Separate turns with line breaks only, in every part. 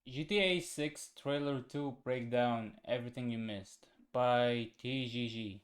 GTA 6 Trailer 2 Breakdown Everything You Missed by TTG.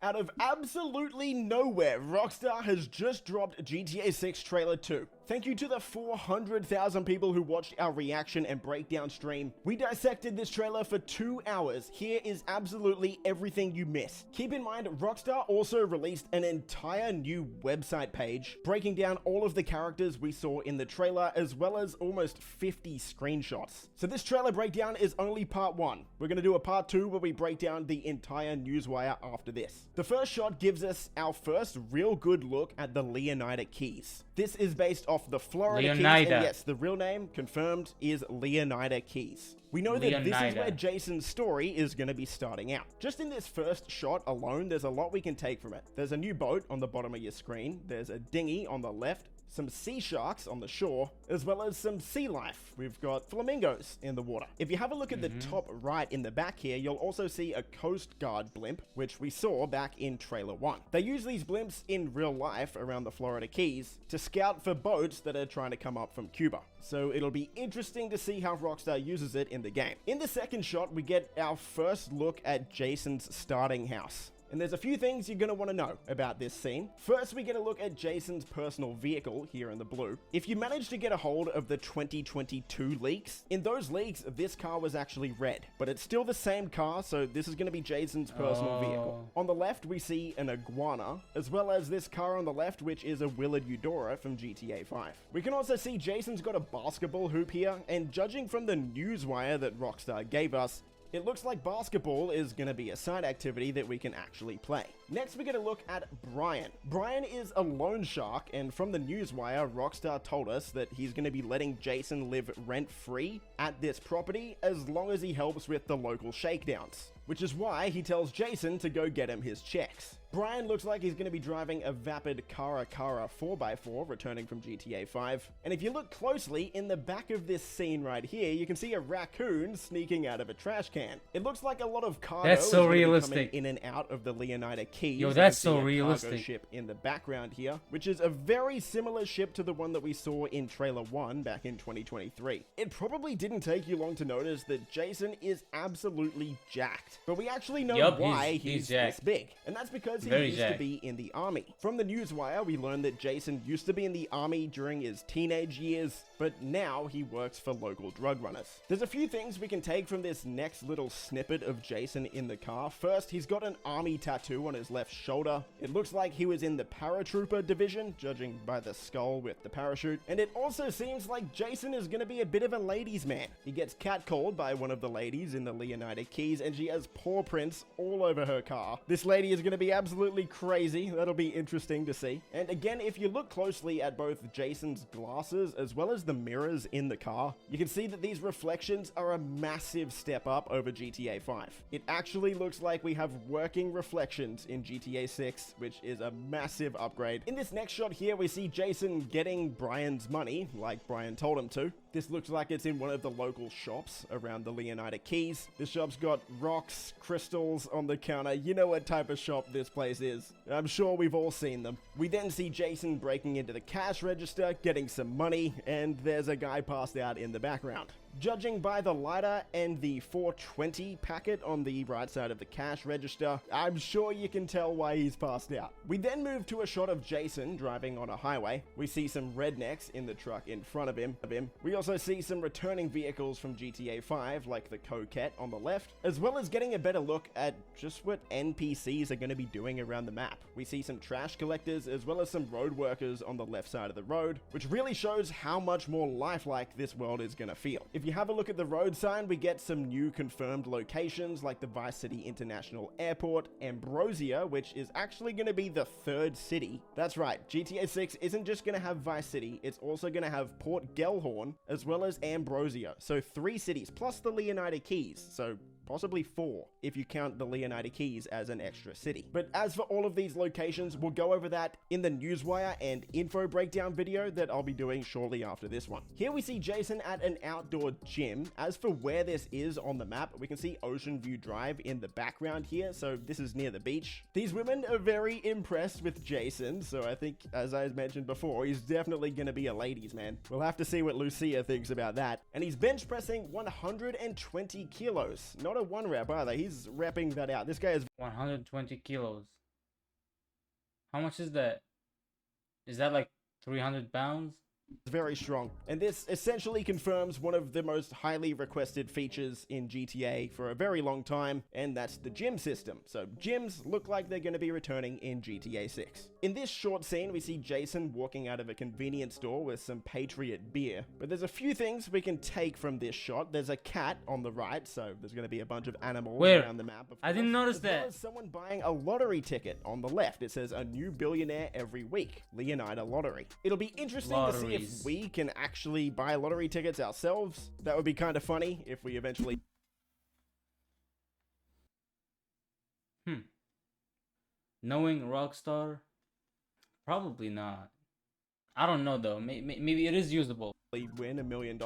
Out of absolutely nowhere, Rockstar has just dropped GTA 6 Trailer 2. Thank you to the 400,000 people who watched our reaction and breakdown stream. We dissected this trailer for 2 hours. Here is absolutely everything you missed. Keep in mind, Rockstar also released an entire new website page breaking down all of the characters we saw in the trailer, as well as almost 50 screenshots. So this trailer breakdown is only part 1. We're going to do a part 2 where we break down the entire newswire after this. The first shot gives us our first real good look at the Leonida Keys. This is based off the Florida Keys, and yes, the real name, confirmed, is Leonida Keys. We know that this is where Jason's story is going to be starting out. Just in this first shot alone, there's a lot we can take from it. There's a new boat on the bottom of your screen, there's a dinghy on the left, some sea sharks on the shore, as well as some sea life. We've got flamingos in the water. If you have a look at the top right in the back here, you'll also see a Coast Guard blimp, which we saw back in trailer 1. They use these blimps in real life around the Florida Keys to scout for boats that are trying to come up from Cuba. So it'll be interesting to see how Rockstar uses it in the game. In the second shot, we get our first look at Jason's starting house. And there's a few things you're going to want to know about this scene. First, we get a look at Jason's personal vehicle here in the blue. If you manage to get a hold of the 2022 leaks, in those leaks, this car was actually red. But it's still the same car, so this is going to be Jason's personal vehicle. On the left, we see an iguana, as well as this car on the left, which is a Willard Eudora from GTA 5. We can also see Jason's got a basketball hoop here, and judging from the newswire that Rockstar gave us, it looks like basketball is going to be a side activity that we can actually play. Next, we get a look at Brian. Brian is a loan shark, and from the newswire, Rockstar told us that he's going to be letting Jason live rent-free at this property as long as he helps with the local shakedowns, which is why he tells Jason to go get him his checks. Brian looks like he's going to be driving a vapid Cara 4x4 returning from GTA 5. And if you look closely, in the back of this scene right here, you can see a raccoon sneaking out of a trash can. It looks like a lot of cargo is going to be coming in and out of the Leonida Keys.
Yo, that's so realistic.
Cargo ship in the background here, which is a very similar ship to the one that we saw in trailer 1 back in 2023. It probably didn't take you long to notice that Jason is absolutely jacked. But we actually know why he's this big. And that's because he used to be in the army. From the newswire, we learned that Jason used to be in the army during his teenage years, but now he works for local drug runners. There's a few things we can take from this next little snippet of Jason in the car. First, he's got an army tattoo on his left shoulder. It looks like he was in the paratrooper division, judging by the skull with the parachute. And it also seems like Jason is going to be a bit of a ladies' man. He gets catcalled by one of the ladies in the Leonida Keys, and she has paw prints all over her car. This lady is going to be absolutely crazy. That'll be interesting to see. And again, if you look closely at both Jason's glasses as well as the mirrors in the car, you can see that these reflections are a massive step up over GTA 5. It actually looks like we have working reflections in GTA 6, which is a massive upgrade. In this next shot here, we see Jason getting Brian's money, like Brian told him to. This looks like it's in one of the local shops around the Leonida Keys. This shop's got rocks, crystals on the counter. You know what type of shop this place is. I'm sure we've all seen them. We then see Jason breaking into the cash register, getting some money, and there's a guy passed out in the background. Judging by the lighter and the 420 packet on the right side of the cash register, I'm sure you can tell why he's passed out. We then move to a shot of Jason driving on a highway. We see some rednecks in the truck in front of him. We also see some returning vehicles from GTA 5, like the Coquette on the left, as well as getting a better look at just what NPCs are going to be doing around the map. We see some trash collectors as well as some road workers on the left side of the road, which really shows how much more lifelike this world is going to feel. If you have a look at the road sign, we get some new confirmed locations like the Vice City International Airport, Ambrosia, which is actually going to be the third city. That's right, GTA 6 isn't just going to have Vice City, it's also going to have Port Gellhorn as well as Ambrosia. So 3 cities plus the Leonida Keys. So possibly 4, if you count the Leonida Keys as an extra city. But as for all of these locations, we'll go over that in the Newswire and info breakdown video that I'll be doing shortly after this one. Here we see Jason at an outdoor gym. As for where this is on the map, we can see Ocean View Drive in the background here, so this is near the beach. These women are very impressed with Jason, so I think, as I mentioned before, he's definitely gonna be a ladies' man. We'll have to see what Lucia thinks about that. And he's bench pressing 120 kilos. Not a 1 rep either, he's repping that out. This guy is
120 kilos. How much is that? Is that like 300 pounds?
very strong. And this essentially confirms one of the most highly requested features in GTA for a very long time, and that's the gym system. So gyms look like they're going to be returning in GTA 6. In this short scene, we see Jason walking out of a convenience store with some Patriot beer. But there's a few things we can take from this shot. There's a cat on the right, so there's going to be a bunch of animals around the map.
I didn't notice that.
As well as someone buying a lottery ticket on the left. It says a new billionaire every week. Leonida Lottery. It'll be interesting to see if we can actually buy lottery tickets ourselves. That would be kind of funny if we eventually...
Knowing Rockstar? Probably not. I don't know though. Maybe it is usable.
Win $1 million.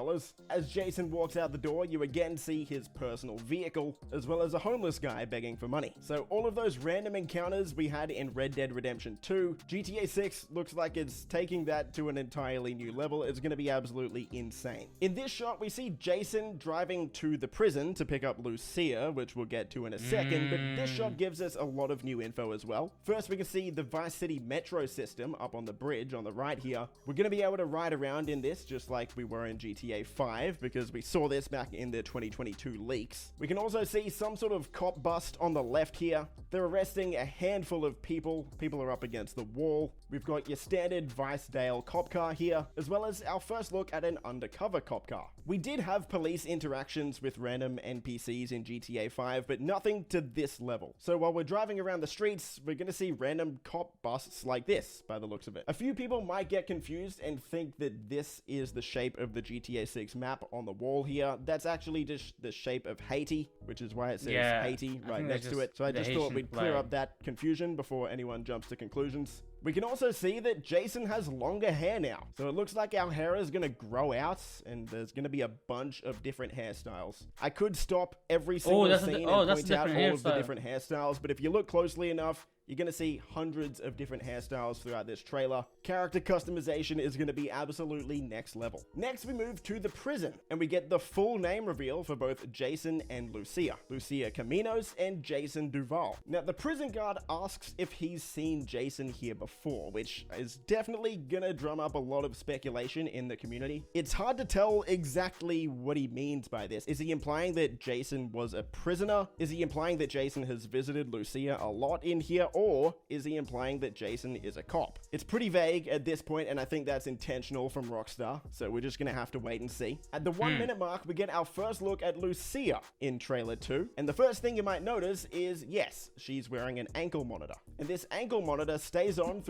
As Jason walks out the door, you again see his personal vehicle, as well as a homeless guy begging for money. So all of those random encounters we had in Red Dead Redemption 2, GTA 6 looks like it's taking that to an entirely new level. It's going to be absolutely insane. In this shot, we see Jason driving to the prison to pick up Lucia, which we'll get to in a second, but this shot gives us a lot of new info as well. First, we can see the Vice City metro system up on the bridge on the right here. We're going to be able to ride around in this just like we were in GTA 5, because we saw this back in the 2022 leaks. We can also see some sort of cop bust on the left here. They're arresting a handful of people. People are up against the wall. We've got your standard Vicedale cop car here, as well as our first look at an undercover cop car. We did have police interactions with random NPCs in GTA 5, but nothing to this level. So while we're driving around the streets, we're going to see random cop busts like this, by the looks of it. A few people might get confused and think that this is the shape of the GTA 6 map on the wall here. That's actually just the shape of Haiti, which is why it says Haiti right next to it. So I just thought we'd clear up that confusion before anyone jumps to conclusions. We can also see that Jason has longer hair now. So it looks like our hair is going to grow out, and there's going to be a bunch of different hairstyles. I could stop every single scene and point out all of the different hairstyles, but if you look closely enough, you're going to see hundreds of different hairstyles throughout this trailer. Character customization is going to be absolutely next level. Next, we move to the prison, and we get the full name reveal for both Jason and Lucia. Lucia Caminos and Jason Duval. Now, the prison guard asks if he's seen Jason here before, which is definitely going to drum up a lot of speculation in the community. It's hard to tell exactly what he means by this. Is he implying that Jason was a prisoner? Is he implying that Jason has visited Lucia a lot in here? Or is he implying that Jason is a cop? It's pretty vague at this point, and I think that's intentional from Rockstar, so we're just gonna have to wait and see. At the 1 minute mark, we get our first look at Lucia in trailer 2, and the first thing you might notice is, yes, she's wearing an ankle monitor, and this ankle monitor stays on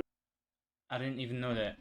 I didn't even know that.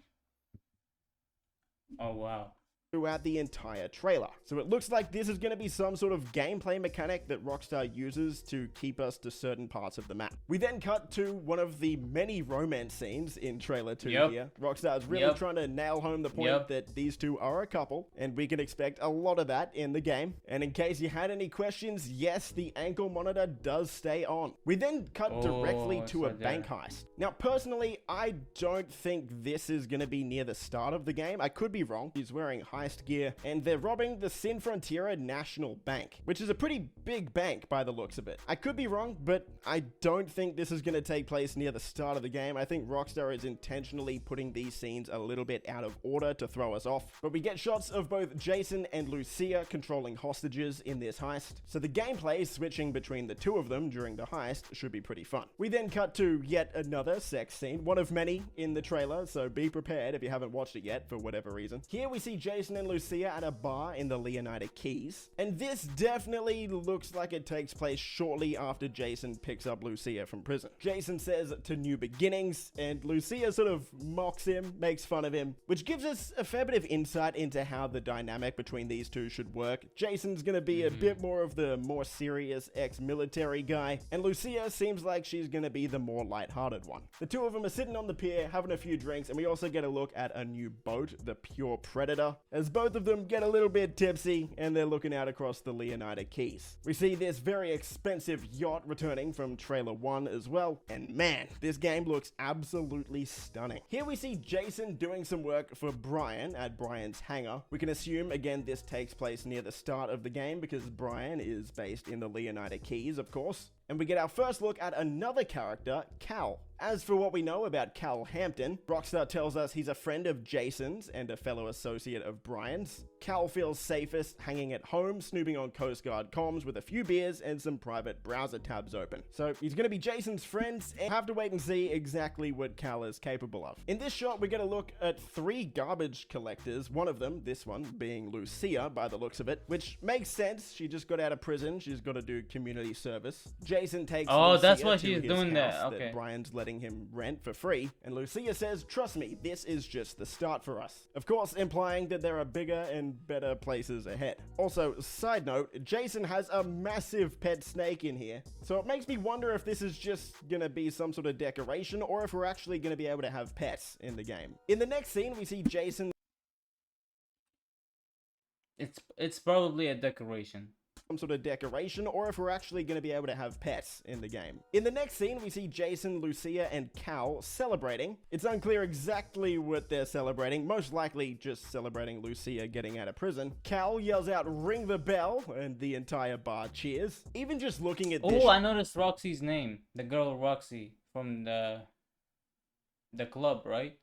Oh, wow.
Throughout the entire trailer. So it looks like this is going to be some sort of gameplay mechanic that Rockstar uses to keep us to certain parts of the map. We then cut to one of the many romance scenes in trailer 2 here. Rockstar is really trying to nail home the point that these two are a couple, and we can expect a lot of that in the game. And in case you had any questions, yes, the ankle monitor does stay on. We then cut directly to a bank heist. Now, personally, I don't think this is going to be near the start of the game. I could be wrong. He's wearing heist gear, and they're robbing the Sin Frontiera National Bank, which is a pretty big bank by the looks of it. I could be wrong, but I don't think this is going to take place near the start of the game. I think Rockstar is intentionally putting these scenes a little bit out of order to throw us off. But we get shots of both Jason and Lucia controlling hostages in this heist, so the gameplay switching between the two of them during the heist should be pretty fun. We then cut to yet another sex scene, one of many in the trailer, so be prepared if you haven't watched it yet for whatever reason. Here we see Jason Jason and Lucia at a bar in the Leonida Keys, and this definitely looks like it takes place shortly after Jason picks up Lucia from prison. Jason says to new beginnings, and Lucia sort of mocks him, makes fun of him, which gives us a fair bit of insight into how the dynamic between these two should work. Jason's gonna be a bit more of the more serious ex-military guy, and Lucia seems like she's gonna be the more lighthearted one. The two of them are sitting on the pier, having a few drinks, and we also get a look at a new boat, the Pure Predator, as both of them get a little bit tipsy, and they're looking out across the Leonida Keys. We see this very expensive yacht returning from trailer 1 as well, and man, this game looks absolutely stunning. Here we see Jason doing some work for Brian at Brian's hangar. We can assume, again, this takes place near the start of the game because Brian is based in the Leonida Keys, of course. And we get our first look at another character, Cal. As for what we know about Cal Hampton, Rockstar tells us he's a friend of Jason's and a fellow associate of Brian's. Cal feels safest hanging at home, snooping on Coast Guard comms with a few beers and some private browser tabs open. So he's going to be Jason's friend, and have to wait and see exactly what Cal is capable of. In this shot, we get a look at 3 garbage collectors, one of them, this one, being Lucia by the looks of it, which makes sense. She just got out of prison, she's got to do community service. Jason takes Lucia
that's why
to
she's
his
doing
house
that. Okay.
Brian's letting him rent for free, and Lucia says, "Trust me, this is just the start for us." Of course, implying that there are bigger and better places ahead. Also, side note, Jason has a massive pet snake in here, so it makes me wonder if this is just gonna be some sort of decoration or if we're actually gonna be able to have pets in the game. In the next scene, we see Jason
It's probably a decoration.
some sort of decoration, or if we're actually going to be able to have pets in the game. In the next scene, we see Jason, Lucia, and Cal celebrating. It's unclear exactly what they're celebrating, most likely just celebrating Lucia getting out of prison. Cal yells out, "Ring the bell," and the entire bar cheers. Even just looking at this...
Oh, I noticed Roxy's name. The girl Roxy from the club, right?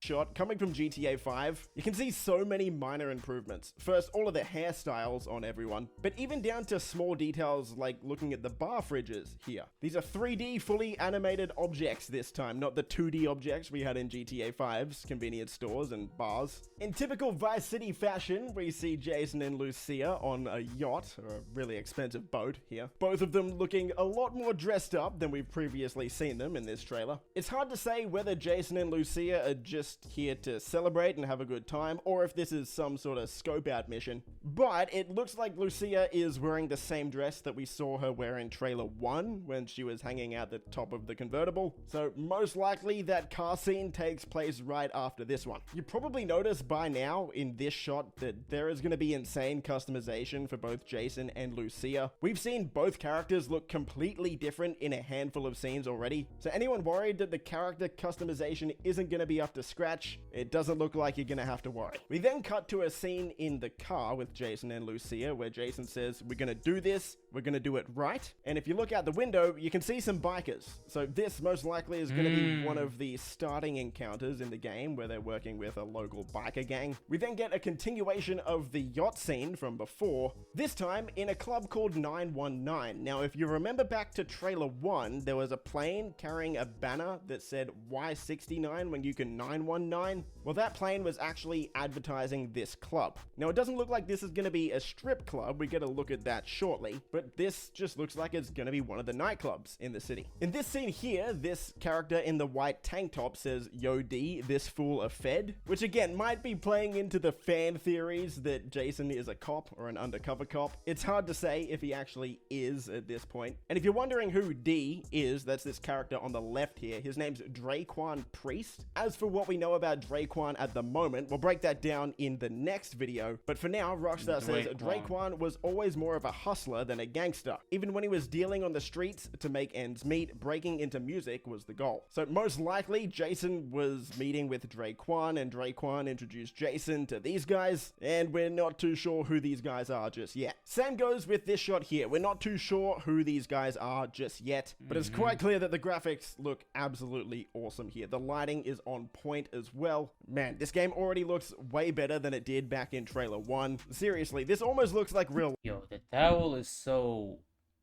Shot coming from GTA 5, you can see so many minor improvements. First, all of the hairstyles on everyone, but even down to small details like looking at the bar fridges here. These are 3D fully animated objects this time, not the 2D objects we had in GTA 5's convenience stores and bars. In typical Vice City fashion, we see Jason and Lucia on a yacht, or a really expensive boat here. Both of them looking a lot more dressed up than we've previously seen them in this trailer. It's hard to say whether Jason and Lucia are just here to celebrate and have a good time, or if this is some sort of scope out mission. But it looks like Lucia is wearing the same dress that we saw her wear in trailer 1 when she was hanging out the top of the convertible. So most likely that car scene takes place right after this one. You probably noticed by now in this shot that there is going to be insane customization for both Jason and Lucia. We've seen both characters look completely different in a handful of scenes already. So anyone worried that the character customization isn't going to be up to scratch, it doesn't look like you're gonna have to worry. We then cut to a scene in the car with Jason and Lucia where Jason says, "We're gonna do this, we're gonna do it right." And if you look out the window, you can see some bikers. So this most likely is gonna be one of the starting encounters in the game where they're working with a local biker gang. We then get a continuation of the yacht scene from before, this time in a club called 919. Now, if you remember back to trailer 1, there was a plane carrying a banner that said Y69 when you can 919. Well, that plane was actually advertising this club. Now, it doesn't look like this is going to be a strip club. We get a look at that shortly, but this just looks like it's going to be one of the nightclubs in the city. In this scene here, this character in the white tank top says, "Yo D, this fool a Fed," which again might be playing into the fan theories that Jason is a cop or an undercover cop. It's hard to say if he actually is at this point. And if you're wondering who D is, that's this character on the left here. His name's Draquan Priest. As for what we know about Draquan at the moment, we'll break that down in the next video, but for now, Rockstar says Draquan was always more of a hustler than a gangster. Even when he was dealing on the streets to make ends meet, breaking into music was the goal. So most likely, Jason was meeting with Draquan, and Draquan introduced Jason to these guys, and we're not too sure who these guys are just yet. Same goes with this shot here. We're not too sure who these guys are just yet, but it's quite clear that the graphics look absolutely awesome here. The lighting is on point as well. Man, this game already looks way better than it did back in trailer 1. Seriously, this almost looks like real
Yo, the towel is so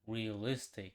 realistic.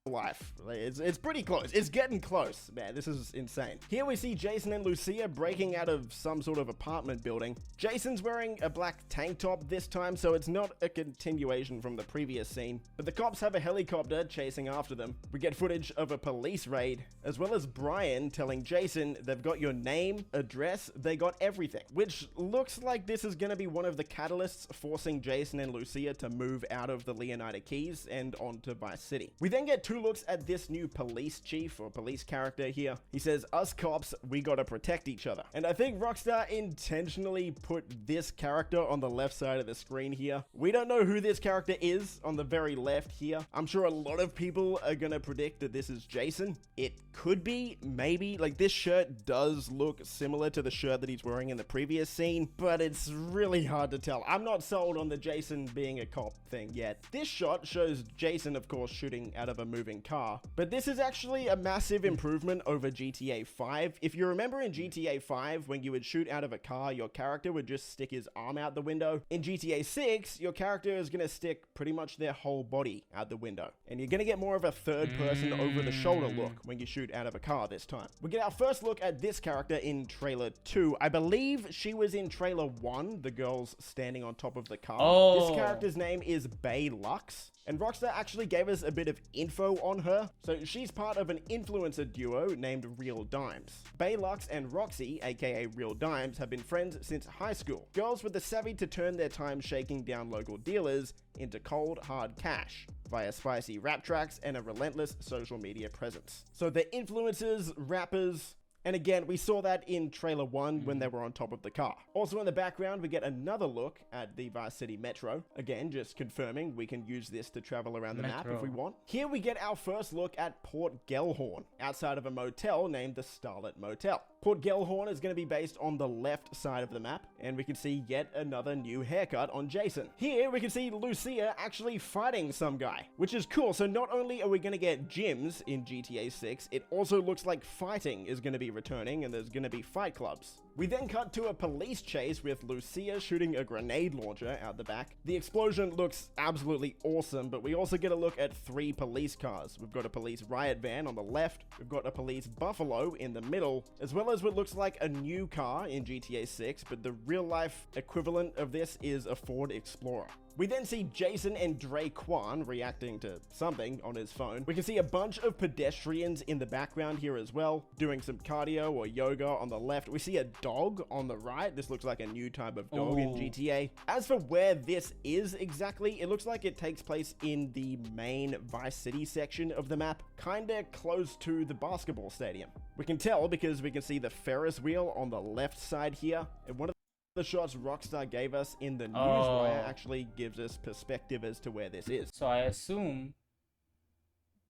life. It's pretty close. It's getting close, man. This is insane. Here we see Jason and Lucia breaking out of some sort of apartment building. Jason's wearing a black tank top this time, so it's not a continuation from the previous scene. But the cops have a helicopter chasing after them. We get footage of a police raid, as well as Brian telling Jason they've got your name, address, they got everything. Which looks like this is going to be one of the catalysts forcing Jason and Lucia to move out of the Leonida Keys and onto Vice City. We then get two looks at this new police chief or police character here. He says, us cops, we gotta protect each other. And I think Rockstar intentionally put this character on the left side of the screen here. We don't know who this character is on the very left here. I'm sure a lot of people are gonna predict that this is Jason. It could be, maybe. Like, this shirt does look similar to the shirt that he's wearing in the previous scene, but it's really hard to tell. I'm not sold on the Jason being a cop thing yet. This shot shows Jason, of course, shooting out of a moving car, but this is actually a massive improvement over GTA 5. If you remember in GTA 5, when you would shoot out of a car, your character would just stick his arm out the window. In GTA 6, your character is going to stick pretty much their whole body out the window, and you're going to get more of a third person over the shoulder look when you shoot out of a car this time. We get our first look at this character in trailer 2. I believe she was in trailer 1, the girl's standing on top of the car.
Oh.
This character's name is Bay Lux, and Rockstar actually gave us a bit of info on her. So she's part of an influencer duo named Real Dimes. Bay Lux and Roxy, aka Real Dimes, have been friends since high school. Girls with the savvy to turn their time shaking down local dealers into cold, hard cash via spicy rap tracks and a relentless social media presence. So they're influencers, rappers, and again, we saw that in trailer 1 when they were on top of the car. Also in the background, we get another look at the Vice City Metro. Again, just confirming we can use this to travel around the map if we want. Here we get our first look at Port Gellhorn, outside of a motel named the Starlet Motel. Port Gellhorn is going to be based on the left side of the map, and we can see yet another new haircut on Jason. Here we can see Lucia actually fighting some guy, which is cool. So not only are we going to get gyms in GTA 6, it also looks like fighting is going to be returning, and there's going to be fight clubs. We then cut to a police chase with Lucia shooting a grenade launcher out the back. The explosion looks absolutely awesome, but we also get a look at 3 police cars. We've got a police riot van on the left, we've got a police Buffalo in the middle, as well as what looks like a new car in GTA 6, but the real-life equivalent of this is a Ford Explorer. We then see Jason and Dre Kwan reacting to something on his phone. We can see a bunch of pedestrians in the background here as well, doing some cardio or yoga on the left. We see a dog on the right. This looks like a new type of dog in GTA. As for where this is exactly, it looks like it takes place in the main Vice City section of the map, kinda close to the basketball stadium. We can tell because we can see the Ferris wheel on the left side here, and one of the shots Rockstar gave us in the newswire actually gives us perspective as to where this is.
So I assume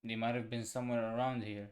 they might have been somewhere around here.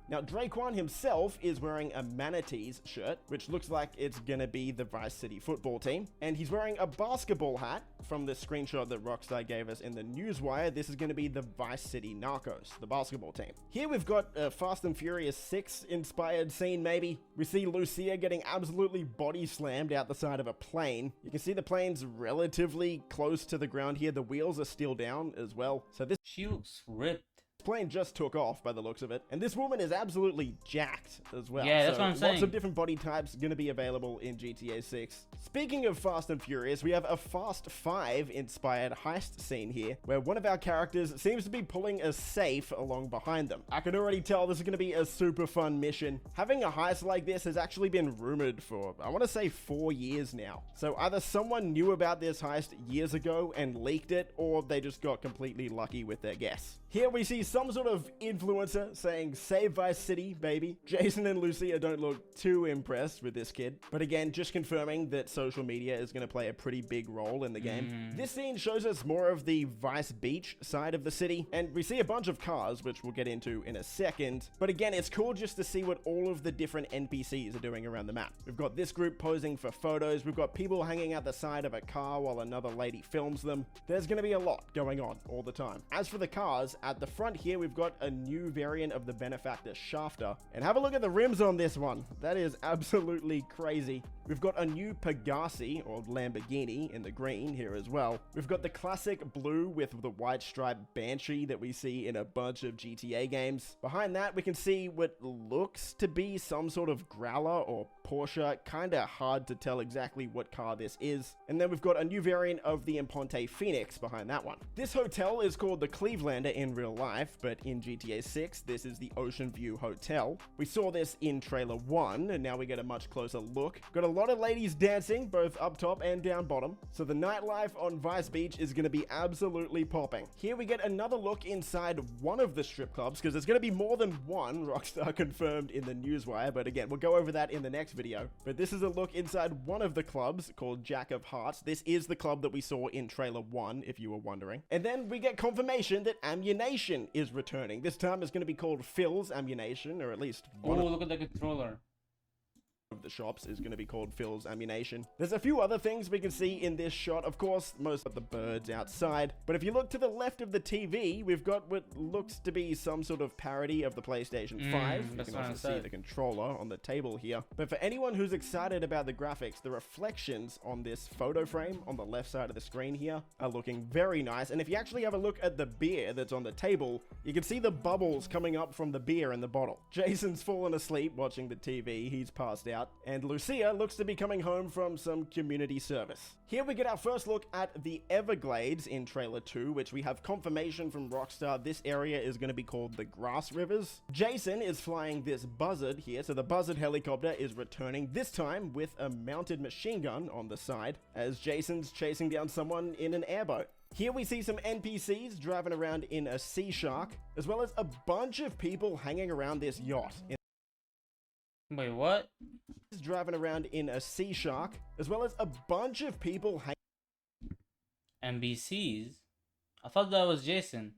Now, Draquan himself is wearing a Manatees shirt, which looks like it's gonna be the Vice City football team. And he's wearing a basketball hat from the screenshot that Rockstar gave us in the newswire. This is gonna be the Vice City Narcos, the basketball team. Here we've got a Fast and Furious 6 inspired scene, maybe. We see Lucia getting absolutely body slammed out the side of a plane. You can see the plane's relatively close to the ground here. The wheels are still down as well. So this
She looks ripped.
plane just took off by the looks of it, and this woman is absolutely jacked as well.
Yeah, that's what I'm saying.
Lots of different body types going to be available in GTA 6. Speaking of Fast and Furious, we have a Fast 5 inspired heist scene here, where one of our characters seems to be pulling a safe along behind them. I can already tell this is going to be a super fun mission. Having a heist like this has actually been rumored for, I want to say, 4 years now. So either someone knew about this heist years ago and leaked it, or they just got completely lucky with their guess. Here we see some sort of influencer saying, "Save Vice City, baby." Jason and Lucia don't look too impressed with this kid. But again, just confirming that social media is going to play a pretty big role in the game. This scene shows us more of the Vice Beach side of the city. And we see a bunch of cars, which we'll get into in a second. But again, it's cool just to see what all of the different NPCs are doing around the map. We've got this group posing for photos. We've got people hanging out the side of a car while another lady films them. There's going to be a lot going on all the time. As for the cars, at the front here, here, we've got a new variant of the Benefactor Shafter. And have a look at the rims on this one. That is absolutely crazy. We've got a new Pegasi, or Lamborghini, in the green here as well. We've got the classic blue with the white striped Banshee that we see in a bunch of GTA games. Behind that, we can see what looks to be some sort of Growler or Porsche. Kinda hard to tell exactly what car this is. And then we've got a new variant of the Imponte Phoenix behind that one. This hotel is called the Clevelander in real life, but in GTA 6, this is the Ocean View Hotel. We saw this in trailer 1, and now we get a much closer look. Got a lot of ladies dancing, both up top and down bottom. So the nightlife on Vice Beach is going to be absolutely popping. Here we get another look inside one of the strip clubs, because there's going to be more than one, Rockstar confirmed in the newswire, but again, we'll go over that in the next video. But this is a look inside one of the clubs called Jack of Hearts. This is the club that we saw in trailer 1, if you were wondering. And then we get confirmation that Ammunition is returning. This time it's going to be called Phil's Ammunition, or at least one
look at the controller.
Of the shops is going to be called Phil's Ammunition. There's a few other things we can see in this shot. Of course, most of the birds outside. But if you look to the left of the TV, we've got what looks to be some sort of parody of the PlayStation 5. You can also see the controller on the table here. But for anyone who's excited about the graphics, the reflections on this photo frame on the left side of the screen here are looking very nice. And if you actually have a look at the beer that's on the table, you can see the bubbles coming up from the beer in the bottle. Jason's fallen asleep watching the TV. He's passed out. And Lucia looks to be coming home from some community service. Here we get our first look at the Everglades in trailer 2, which we have confirmation from Rockstar this area is going to be called the Grass Rivers. Jason is flying this Buzzard here, so the Buzzard helicopter is returning, this time with a mounted machine gun on the side, as Jason's chasing down someone in an airboat. Here we see some NPCs driving around in a Sea Shark, as well as a bunch of people hanging around this yacht.
Wait, what?
Is driving around in a Sea Shark, as well as a bunch of people
NPCs? I thought that was Jason.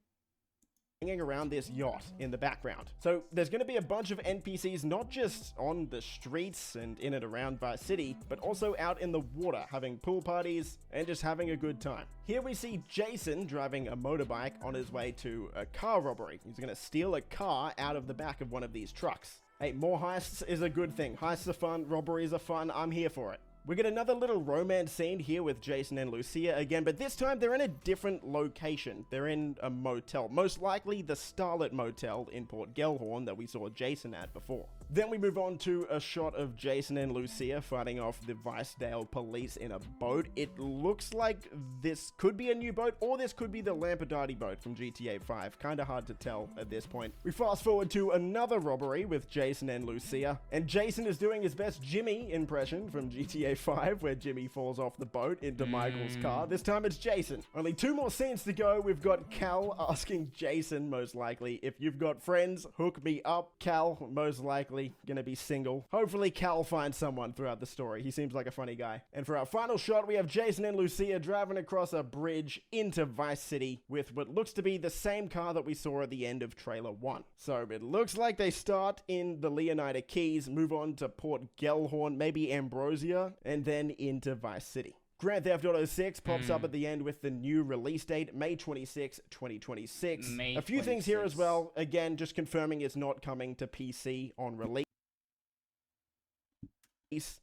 Hanging around this yacht in the background. So there's going to be a bunch of NPCs not just on the streets and in and around Vice City, but also out in the water having pool parties and just having a good time. Here we see Jason driving a motorbike on his way to a car robbery. He's going to steal a car out of the back of one of these trucks. Hey, more heists is a good thing. Heists are fun, robberies are fun, I'm here for it. We get another little romance scene here with Jason and Lucia again, but this time they're in a different location. They're in a motel, most likely the Starlet Motel in Port Gellhorn that we saw Jason at before. Then we move on to a shot of Jason and Lucia fighting off the Vicedale police in a boat. It looks like this could be a new boat, or this could be the Lampadati boat from GTA 5. Kinda hard to tell at this point. We fast forward to another robbery with Jason and Lucia, and Jason is doing his best Jimmy impression from GTA 5, where Jimmy falls off the boat into Michael's car. This time it's Jason. Only 2 more scenes to go. We've got Cal asking Jason, most likely, if you've got friends, hook me up. Cal, most likely gonna be single. Hopefully Cal finds someone throughout the story. He seems like a funny guy. And for our final shot, we have Jason and Lucia driving across a bridge into Vice City with what looks to be the same car that we saw at the end of trailer 1. So it looks like they start in the Leonida Keys, move on to Port Gellhorn, maybe Ambrosia, and then into Vice City. Grand Theft Auto 6 pops up at the end with the new release date, May 26, 2026. A few things here as well. Again, just confirming it's not coming to PC on release.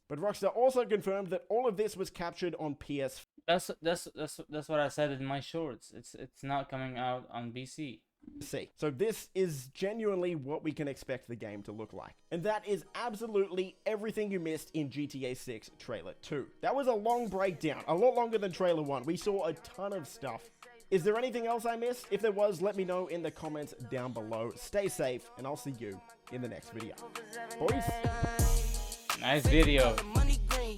But Rockstar also confirmed that all of this was captured on PS.
That's what I said in my shorts. It's not coming out on PC.
So this is genuinely what we can expect the game to look like. And that is absolutely everything you missed in GTA 6 Trailer 2. That was a long breakdown, a lot longer than Trailer 1. We saw a ton of stuff. Is there anything else I missed? If there was, let me know in the comments down below. Stay safe, and I'll see you in the next video. Boys.
Nice video.